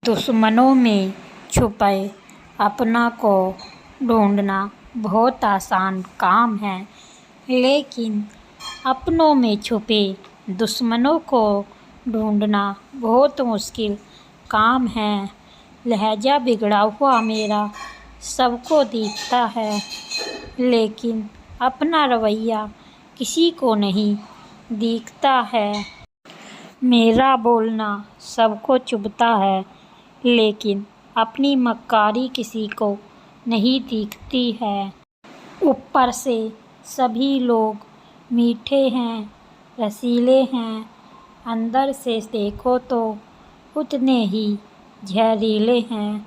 दुश्मनों में छुपे अपना को ढूंढना बहुत आसान काम है, लेकिन अपनों में छुपे दुश्मनों को ढूंढना बहुत मुश्किल काम है। लहजा बिगड़ा हुआ मेरा सबको दिखता है, लेकिन अपना रवैया किसी को नहीं दिखता है। मेरा बोलना सबको चुभता है, लेकिन अपनी मक्कारी किसी को नहीं दिखती है। ऊपर से सभी लोग मीठे हैं, रसीले हैं, अंदर से देखो तो उतने ही जहरीले हैं।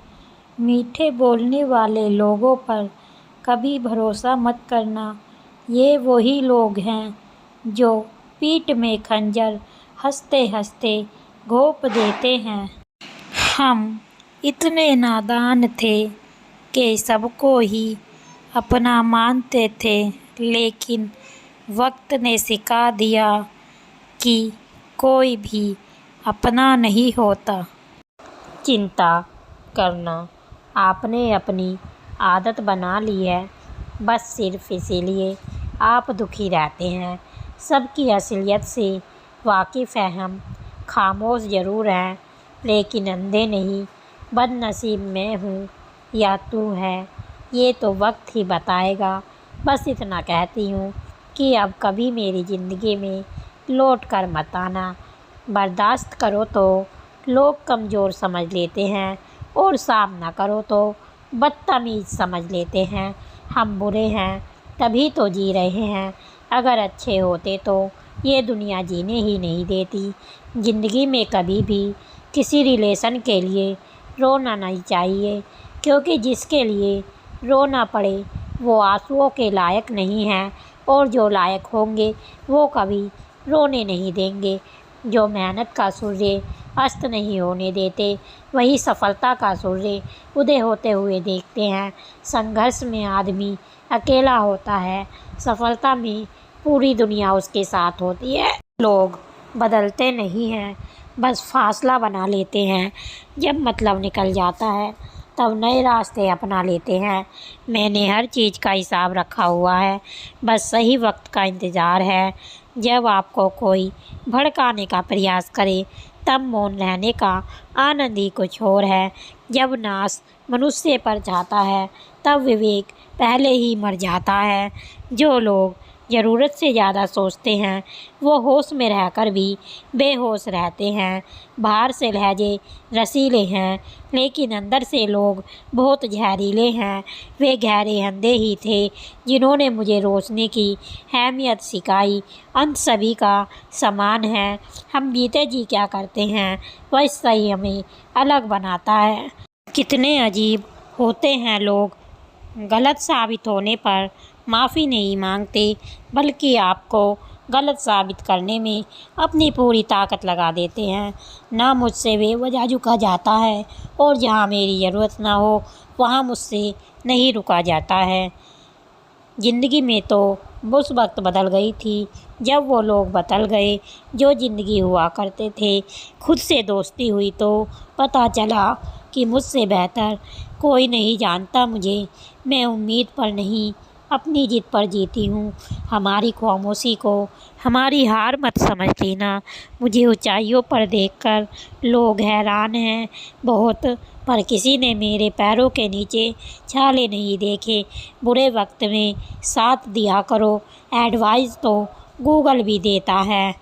मीठे बोलने वाले लोगों पर कभी भरोसा मत करना, ये वही लोग हैं जो पीठ में खंजर हंसते हंसते घोंप देते हैं। हम इतने नादान थे कि सबको ही अपना मानते थे, लेकिन वक्त ने सिखा दिया कि कोई भी अपना नहीं होता। चिंता करना आपने अपनी आदत बना ली है, बस सिर्फ इसीलिए आप दुखी रहते हैं। सबकी असलियत से वाकिफ़ है हम, खामोश ज़रूर हैं, लेकिन अंधे नहीं। बदनसीब मैं हूँ या तू है, ये तो वक्त ही बताएगा। बस इतना कहती हूँ कि अब कभी मेरी ज़िंदगी में लौट कर मत आना। बर्दाश्त करो तो लोग कमज़ोर समझ लेते हैं, और सामना करो तो बदतमीज़ समझ लेते हैं। हम बुरे हैं तभी तो जी रहे हैं, अगर अच्छे होते तो ये दुनिया जीने ही नहीं देती। ज़िंदगी में कभी भी किसी रिलेशन के लिए रोना नहीं चाहिए, क्योंकि जिसके लिए रोना पड़े वो आंसुओं के लायक नहीं है, और जो लायक होंगे वो कभी रोने नहीं देंगे। जो मेहनत का सूर्य अस्त नहीं होने देते, वही सफलता का सूर्य उदय होते हुए देखते हैं। संघर्ष में आदमी अकेला होता है, सफलता में पूरी दुनिया उसके साथ होती है। लोग बदलते नहीं हैं, बस फासला बना लेते हैं। जब मतलब निकल जाता है तब नए रास्ते अपना लेते हैं। मैंने हर चीज़ का हिसाब रखा हुआ है, बस सही वक्त का इंतज़ार है। जब आपको कोई भड़काने का प्रयास करे तब मौन रहने का आनंद ही कुछ और है। जब नाश मनुष्य पर जाता है तब विवेक पहले ही मर जाता है। जो लोग ज़रूरत से ज़्यादा सोचते हैं वो होश में रहकर भी बेहोश रहते हैं। बाहर से लहजे रसीले हैं, लेकिन अंदर से लोग बहुत जहरीले हैं। वे गहरे अंधे ही थे जिन्होंने मुझे रोशनी की अहमियत सिखाई। अंत सभी का समान है, हम बीते जी क्या करते हैं वह सही हमें अलग बनाता है। कितने अजीब होते हैं लोग, गलत साबित होने पर माफ़ी नहीं मांगते, बल्कि आपको गलत साबित करने में अपनी पूरी ताकत लगा देते हैं। ना मुझसे बेवजह झुका जाता है, और जहाँ मेरी ज़रूरत ना हो वहाँ मुझसे नहीं रुका जाता है। ज़िंदगी में तो उस वक्त बदल गई थी जब वो लोग बदल गए जो ज़िंदगी हुआ करते थे। खुद से दोस्ती हुई तो पता चला कि मुझसे बेहतर कोई नहीं जानता मुझे। मैं उम्मीद पर नहीं अपनी जिद पर जीती हूँ। हमारी खामोशी को हमारी हार मत समझ लेना। मुझे ऊंचाइयों पर देखकर लोग हैरान हैं बहुत, पर किसी ने मेरे पैरों के नीचे छाले नहीं देखे। बुरे वक्त में साथ दिया करो, एडवाइस तो गूगल भी देता है।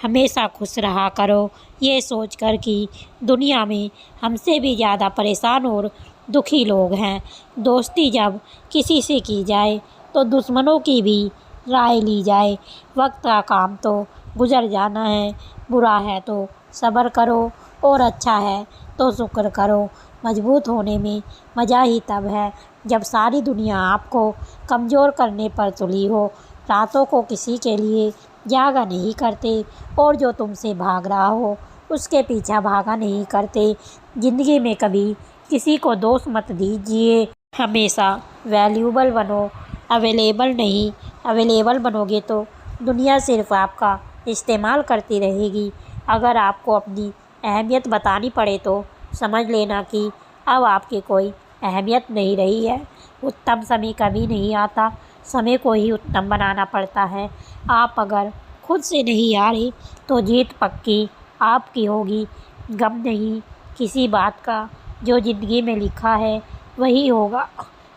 हमेशा खुश रहा करो, ये सोचकर कि दुनिया में हमसे भी ज़्यादा परेशान और दुखी लोग हैं। दोस्ती जब किसी से की जाए तो दुश्मनों की भी राय ली जाए। वक्त का काम तो गुजर जाना है, बुरा है तो सब्र करो, और अच्छा है तो शुक्र करो। मजबूत होने में मज़ा ही तब है जब सारी दुनिया आपको कमज़ोर करने पर तुली हो। रातों को किसी के लिए जागा नहीं करते, और जो तुमसे भाग रहा हो उसके पीछा भागा नहीं करते। ज़िंदगी में कभी किसी को दोष मत दीजिए, हमेशा वैल्यूबल बनो, अवेलेबल नहीं। अवेलेबल बनोगे तो दुनिया सिर्फ आपका इस्तेमाल करती रहेगी। अगर आपको अपनी अहमियत बतानी पड़े तो समझ लेना कि अब आपकी कोई अहमियत नहीं रही है। उत्तम समय कभी नहीं आता, समय को ही उत्तम बनाना पड़ता है। आप अगर खुद से नहीं आ रही तो जीत पक्की आपकी होगी। गम नहीं किसी बात का, जो ज़िंदगी में लिखा है वही होगा।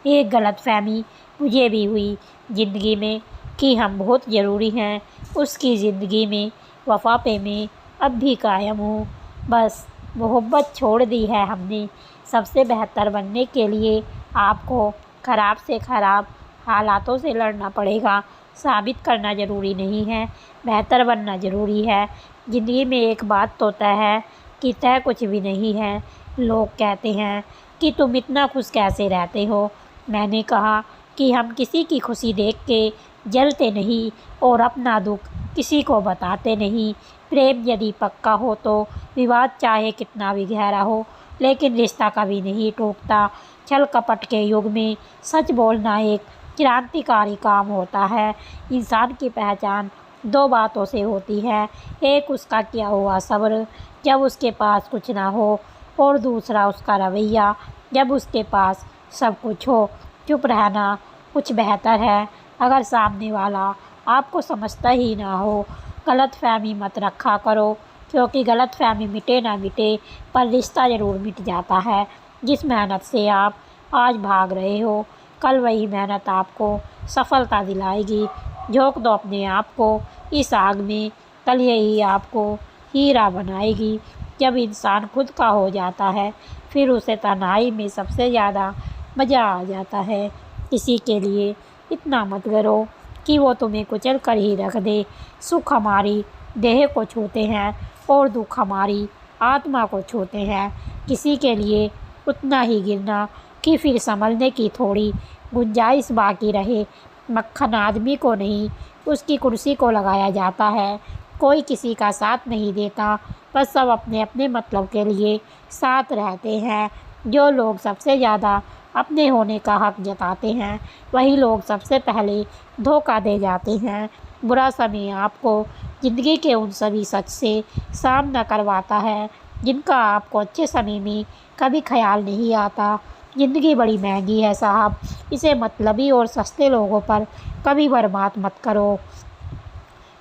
एक गलतफहमी मुझे भी हुई ज़िंदगी में कि हम बहुत ज़रूरी हैं उसकी ज़िंदगी में। वफ़ा पे मैं अब भी कायम हूँ, बस मोहब्बत छोड़ दी है हमने। सबसे बेहतर बनने के लिए आपको ख़राब से ख़राब हालातों से लड़ना पड़ेगा। साबित करना ज़रूरी नहीं है, बेहतर बनना ज़रूरी है। ज़िंदगी में एक बात तो तय है कि तय कुछ भी नहीं है। लोग कहते हैं कि तुम इतना खुश कैसे रहते हो। मैंने कहा कि हम किसी की खुशी देख के जलते नहीं और अपना दुख किसी को बताते नहीं। प्रेम यदि पक्का हो तो विवाद चाहे कितना भी गहरा हो, लेकिन रिश्ता कभी नहीं टूटता। छल कपट के युग में सच बोलना एक क्रांतिकारी काम होता है। इंसान की पहचान दो बातों से होती है, एक उसका किया हुआ सब्र जब उसके पास कुछ ना हो, और दूसरा उसका रवैया जब उसके पास सब कुछ हो। चुप रहना कुछ बेहतर है अगर सामने वाला आपको समझता ही ना हो। गलतफहमी मत रखा करो, क्योंकि गलतफहमी मिटे ना मिटे पर रिश्ता ज़रूर मिट जाता है। जिस मेहनत से आप आज भाग रहे हो, कल वही मेहनत आपको सफलता दिलाएगी। झोंक दो अपने आप को इस आग में, कल यही आपको हीरा बनाएगी। जब इंसान खुद का हो जाता है, फिर उसे तन्हाई में सबसे ज़्यादा मज़ा आ जाता है। किसी के लिए इतना मत करो कि वो तुम्हें कुचल कर ही रख दे। सुख हमारी देह को छूते हैं और दुख हमारी आत्मा को छूते हैं। किसी के लिए उतना ही गिरना कि फिर संभलने की थोड़ी गुंजाइश बाकी रहे। मक्खन आदमी को नहीं, उसकी कुर्सी को लगाया जाता है। कोई किसी का साथ नहीं देता, बस सब अपने अपने मतलब के लिए साथ रहते हैं। जो लोग सबसे ज़्यादा अपने होने का हक जताते हैं, वही लोग सबसे पहले धोखा दे जाते हैं। बुरा समय आपको ज़िंदगी के उन सभी सच से सामना करवाता है जिनका आपको अच्छे समय में कभी ख्याल नहीं आता। ज़िंदगी बड़ी महंगी है साहब, इसे मतलबी और सस्ते लोगों पर कभी बर्बाद मत करो।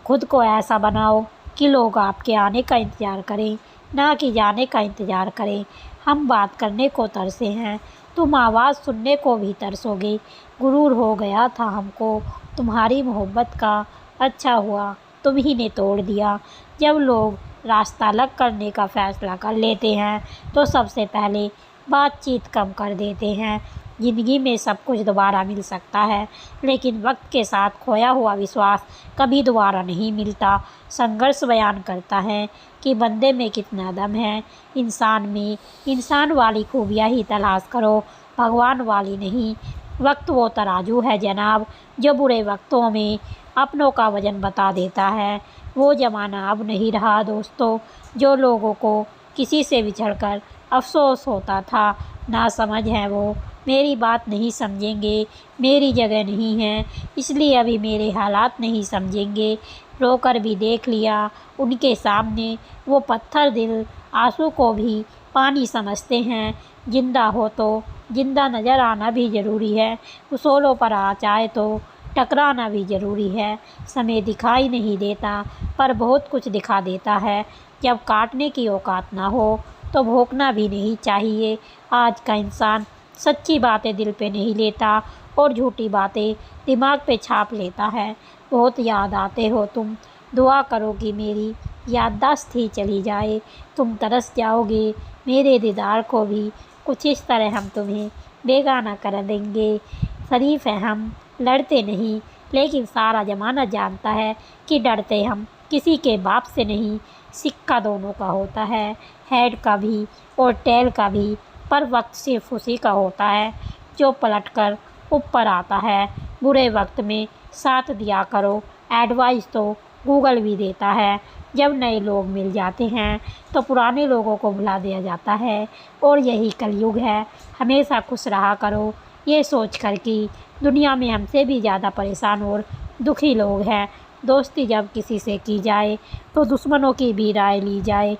खुद को ऐसा बनाओ कि लोग आपके आने का इंतज़ार करें, ना कि जाने का इंतज़ार करें। हम बात करने को तरसे हैं, तुम आवाज़ सुनने को भी तरसोगे। गुरूर हो गया था हमको तुम्हारी मोहब्बत का, अच्छा हुआ तुम ही ने तोड़ दिया। जब लोग रास्ता अलग करने का फ़ैसला कर लेते हैं तो सबसे पहले बातचीत कम कर देते हैं। ज़िंदगी में सब कुछ दोबारा मिल सकता है, लेकिन वक्त के साथ खोया हुआ विश्वास कभी दोबारा नहीं मिलता। संघर्ष बयान करता है कि बंदे में कितना दम है। इंसान में इंसान वाली खूबियाँ ही तलाश करो, भगवान वाली नहीं। वक्त वो तराजू है जनाब, जो बुरे वक्तों में अपनों का वज़न बता देता है। वो ज़माना अब नहीं रहा दोस्तों, जो लोगों को किसी से बिछड़कर अफसोस होता था। ना समझ है वो, मेरी बात नहीं समझेंगे, मेरी जगह नहीं है, इसलिए अभी मेरे हालात नहीं समझेंगे। रोकर भी देख लिया उनके सामने, वो पत्थर दिल आंसू को भी पानी समझते हैं। जिंदा हो तो जिंदा नज़र आना भी ज़रूरी है, उसूलों पर आ जाए तो टकराना भी ज़रूरी है। समय दिखाई नहीं देता पर बहुत कुछ दिखा देता है। जब काटने की औकात ना हो तो भोंकना भी नहीं चाहिए। आज का इंसान सच्ची बातें दिल पे नहीं लेता और झूठी बातें दिमाग पे छाप लेता है। बहुत याद आते हो तुम, दुआ करो कि मेरी याददाश्त ही चली जाए। तुम तरस जाओगे मेरे दीदार को भी, कुछ इस तरह हम तुम्हें बेगाना कर देंगे। शरीफ है हम, लड़ते नहीं, लेकिन सारा ज़माना जानता है कि डरते हम किसी के बाप से नहीं। सिक्का दोनों का होता है, हेड का भी और टेल का भी, पर वक्त सिर्फ उसी का होता है जो पलट कर ऊपर आता है। बुरे वक्त में साथ दिया करो, एडवाइस तो गूगल भी देता है। जब नए लोग मिल जाते हैं तो पुराने लोगों को भुला दिया जाता है, और यही कलयुग है। हमेशा खुश रहा करो, ये सोच कर कि दुनिया में हमसे भी ज़्यादा परेशान और दुखी लोग हैं। दोस्ती जब किसी से की जाए तो दुश्मनों की भी राय ली जाए।